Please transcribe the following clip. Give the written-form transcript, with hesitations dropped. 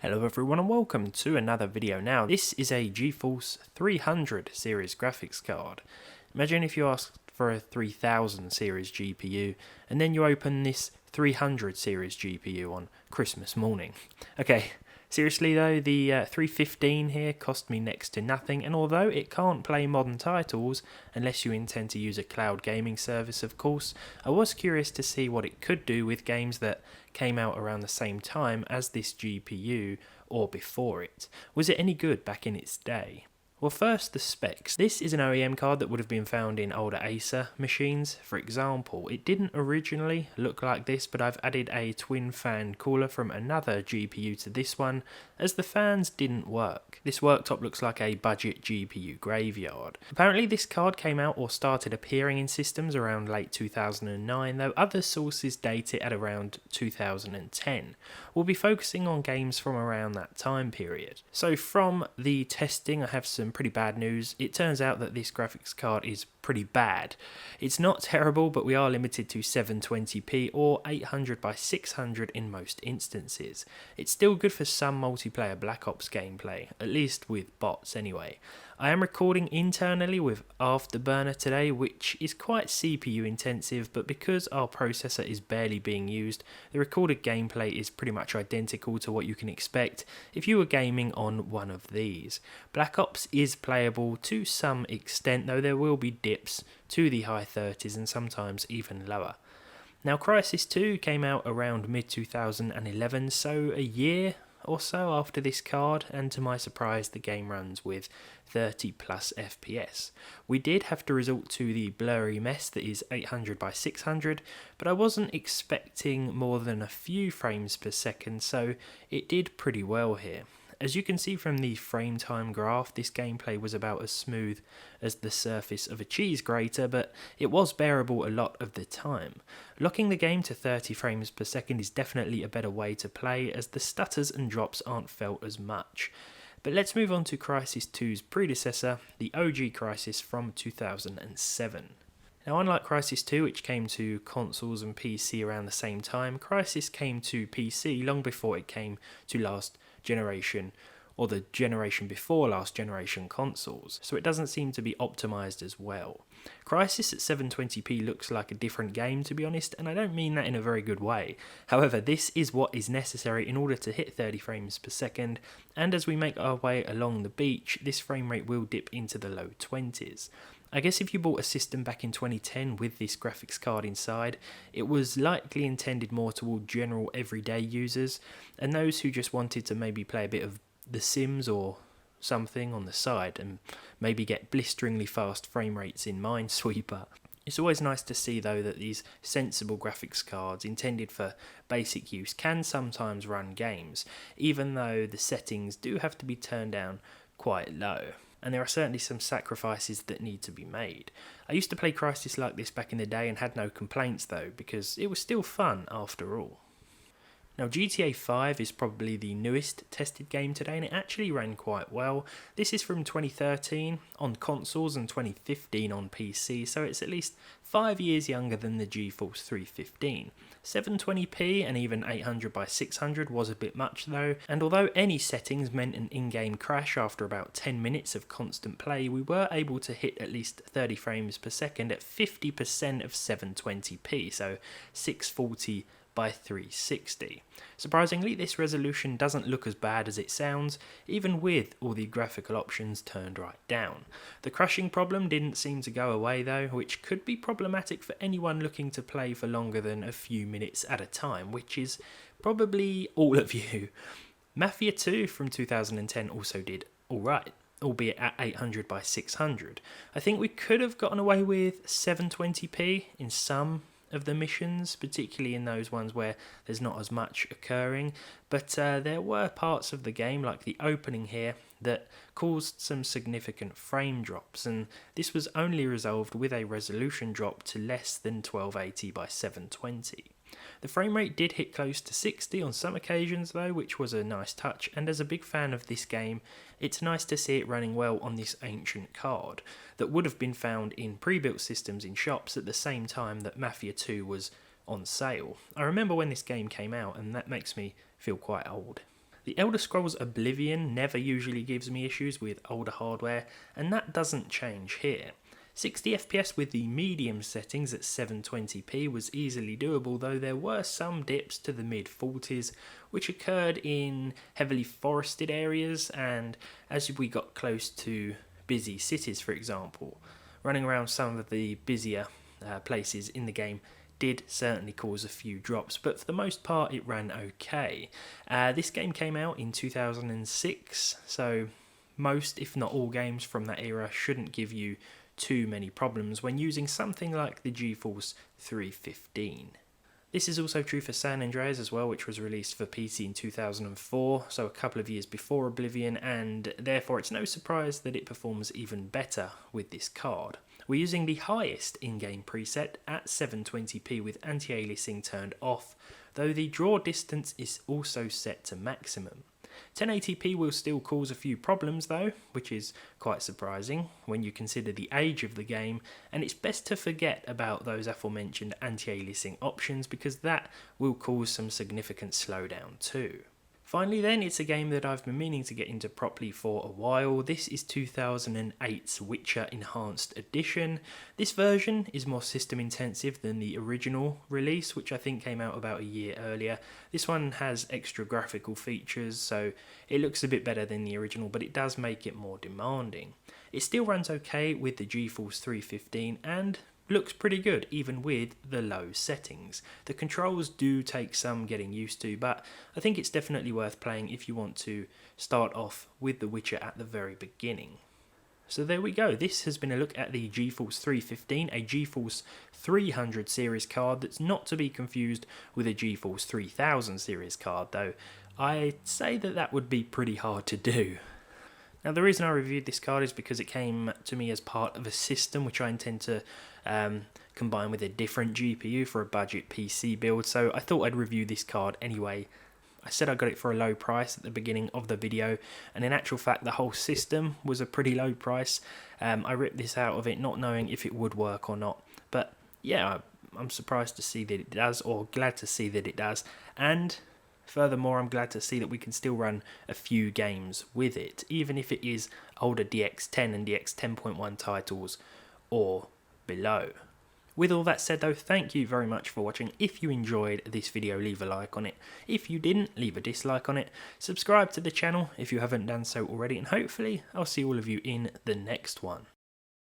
Hello everyone and welcome to another video. Now this is a GeForce 300 series graphics card. Imagine if you asked for a 3000 series GPU and then you open this 300 series GPU on Christmas morning. Okay, seriously though, the 315 here cost me next to nothing, and although it can't play modern titles unless you intend to use a cloud gaming service of course, I was curious to see what it could do with games that came out around the same time as this GPU or before it. Was it any good back in its day? Well, first the specs. This is an OEM card that would have been found in older Acer machines. For example, it didn't originally look like this, but I've added a twin fan cooler from another GPU to this one, as the fans didn't work. This worktop looks like a budget GPU graveyard. Apparently this card came out or started appearing in systems around late 2009, though other sources date it at around 2010. We'll be focusing on games from around that time period. So from the testing, I have some pretty bad news. It turns out that this graphics card is pretty bad. It's not terrible, but we are limited to 720p or 800 by 600 in most instances. It's still good for some multiplayer Black Ops gameplay, at least with bots anyway. I am recording internally with Afterburner today, which is quite CPU intensive, but because our processor is barely being used, the recorded gameplay is pretty much identical to what you can expect if you were gaming on one of these. Black Ops is playable to some extent, though there will be dips to the high 30s and sometimes even lower. Now Crysis 2 came out around mid-2011, so a year or so after this card, and to my surprise the game runs with 30 plus FPS. We did have to resort to the blurry mess that is 800 by 600, but I wasn't expecting more than a few frames per second, so it did pretty well here. As you can see from the frame time graph, this gameplay was about as smooth as the surface of a cheese grater, but it was bearable a lot of the time. Locking the game to 30 frames per second is definitely a better way to play, as the stutters and drops aren't felt as much. But let's move on to Crysis 2's predecessor, the OG Crysis from 2007. Now, unlike Crysis 2, which came to consoles and PC around the same time, Crysis came to PC long before it came to last generation or the generation before last generation consoles, so it doesn't seem to be optimized as well. Crysis at 720p looks like a different game, to be honest, and I don't mean that in a very good way. However, this is what is necessary in order to hit 30 frames per second, and as we make our way along the beach, this frame rate will dip into the low 20s. I guess if you bought a system back in 2010 with this graphics card inside, it was likely intended more toward general everyday users, and those who just wanted to maybe play a bit of The Sims or something on the side and maybe get blisteringly fast frame rates in Minesweeper. It's always nice to see though that these sensible graphics cards intended for basic use can sometimes run games, even though the settings do have to be turned down quite low. And there are certainly some sacrifices that need to be made. I used to play Crysis like this back in the day and had no complaints though, because it was still fun after all. Now GTA 5 is probably the newest tested game today, and it actually ran quite well. This is from 2013 on consoles and 2015 on PC, so it's at least 5 years younger than the GeForce 315. 720p and even 800 by 600 was a bit much though, and although any settings meant an in-game crash after about 10 minutes of constant play, we were able to hit at least 30 frames per second at 50% of 720p, so 640 by 360. Surprisingly, this resolution doesn't look as bad as it sounds, even with all the graphical options turned right down. The crashing problem didn't seem to go away though, which could be problematic for anyone looking to play for longer than a few minutes at a time, which is probably all of you. Mafia 2 from 2010 also did alright, albeit at 800 by 600. I think we could have gotten away with 720p in some of the missions, particularly in those ones where there's not as much occurring, but there were parts of the game, like the opening here, that caused some significant frame drops, and this was only resolved with a resolution drop to less than 1280 by 720. The frame rate did hit close to 60 on some occasions though, which was a nice touch, and as a big fan of this game, it's nice to see it running well on this ancient card that would have been found in pre-built systems in shops at the same time that Mafia 2 was on sale. I remember when this game came out, and that makes me feel quite old. The Elder Scrolls Oblivion never usually gives me issues with older hardware, and that doesn't change here. 60 FPS with the medium settings at 720p was easily doable, though there were some dips to the mid-40s, which occurred in heavily forested areas and as we got close to busy cities, for example. Running around some of the busier places in the game did certainly cause a few drops, but for the most part it ran okay. This game came out in 2006, so most, if not all, games from that era shouldn't give you too many problems when using something like the GeForce 315. This is also true for San Andreas as well, which was released for PC in 2004, so a couple of years before Oblivion, and therefore it's no surprise that it performs even better with this card. We're using the highest in-game preset at 720p with anti-aliasing turned off, though the draw distance is also set to maximum. 1080p will still cause a few problems though, which is quite surprising when you consider the age of the game, and it's best to forget about those aforementioned anti-aliasing options because that will cause some significant slowdown too. Finally then, it's a game that I've been meaning to get into properly for a while. This is 2008's Witcher Enhanced Edition. This version is more system intensive than the original release, which I think came out about a year earlier. This one has extra graphical features, so it looks a bit better than the original, but it does make it more demanding. It still runs okay with the GeForce 315 and looks pretty good even with the low settings. The controls do take some getting used to, but I think it's definitely worth playing if you want to start off with The Witcher at the very beginning. So there we go, this has been a look at the GeForce 315, a GeForce 300 series card that's not to be confused with a GeForce 3000 series card, though I'd say that would be pretty hard to do. Now the reason I reviewed this card is because it came to me as part of a system which I intend to combine with a different GPU for a budget PC build, so I thought I'd review this card anyway. I said I got it for a low price at the beginning of the video, and in actual fact the whole system was a pretty low price. I ripped this out of it not knowing if it would work or not, but yeah, I'm surprised to see that it does, or glad to see that it does, and furthermore, I'm glad to see that we can still run a few games with it, even if it is older DX10 and DX10.1 titles or below. With all that said though, thank you very much for watching. If you enjoyed this video, leave a like on it. If you didn't, leave a dislike on it. Subscribe to the channel if you haven't done so already, and hopefully I'll see all of you in the next one.